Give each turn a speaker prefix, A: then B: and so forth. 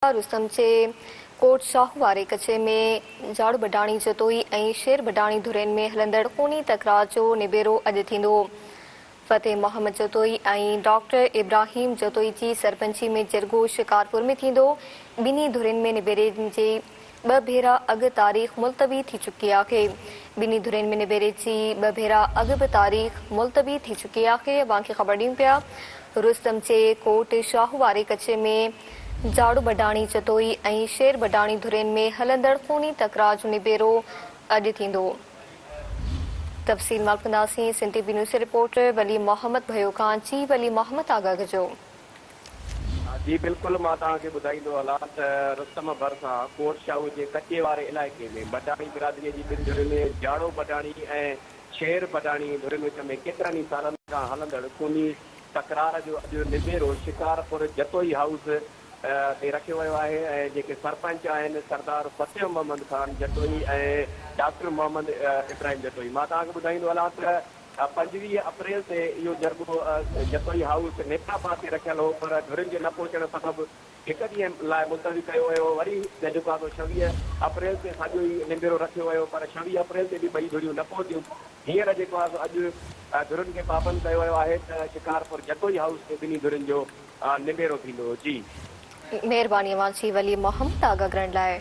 A: रुस्तम जे कोट शाहूवारे कचे में झाड़ू बडाणी जतोई ऐं शेर बडाणी धुरियुनि में हलंदड़ खूनी तकरार जो निबेरो अॼु थींदो। फतेह मोहम्मद जतोई ऐं डॉक्टर इब्राहिम जतोई जी सरपंची में जिरगो शिकारपुर में थींदो। ॿिन्ही धुरियुनि में निबेरे जे ॿ भेरा अॻु तारीख़ मुलतवी थी चुकी आहे। ॿिन्ही धुरियुनि में निबेरे जी ॿ भेरा अॻु बि तारीख़ मुलतवी थी चुकी आहे। बाक़ी ख़बर ॾियूं पिया रुस्तम जे कोट शाहूवारे कचे में झाड़ू बडाणी जतोई ऐं शेर बडाणी धुरियुनि में हलंदड़ खूनी तकरार जो निबेरो अॼु थींदो। तफ़सील मालूमात सिंध टीवी न्यूज़ रिपोर्टर वली मोहम्मद भयो खां। जी वली मोहम्मद आगाह जो।
B: जी बिल्कुल मां तव्हांखे ॿुधाईंदो हलां त रुस्तम भरिसां कोट शाहू जे कचे वारे इलाइक़े में बडाणी बिरादरीअ जी ॿिनि धुरियुनि में झाड़ो बडाणी ऐं शेर बडाणी धुरियुनि विच में केतिरनि ई सालनि खां हलंदड़ खूनी तकरार जो अॼु निबेरो शिकारपुर जतोई हाउस ते रखियो वियो आहे ऐं जेके सरपंच आहिनि सरदार फतेह मोहम्मद खान जतोई ऐं डॉक्टर मोहम्मद इब्राहिम जतोई। मां तव्हांखे ॿुधाईंदो हलां त 25 अप्रैल ते इहो जरगो जतोई हाउस नेपरा पासे रखियलु हो, पर धुरियुनि जे न पहुचण सबबि हिकु ॾींहं लाइ मुलतवी कयो वियो। वरी जेको आहे 26 अप्रैल ते साॻियो ई निबेरो रखियो वियो, पर 26 अप्रैल ते बि ॿई धुरियूं न पहुतियूं। हींअर जेको आहे अॼु धुरियुनि खे पाबंद कयो वियो आहे त शिकारपुर जतोई हाउस ते ॿिन्ही धुरियुनि जो निबेरो थींदो। जी
A: महिरबानी अवां जी वली मोहम्मद आगाह करण लाइ।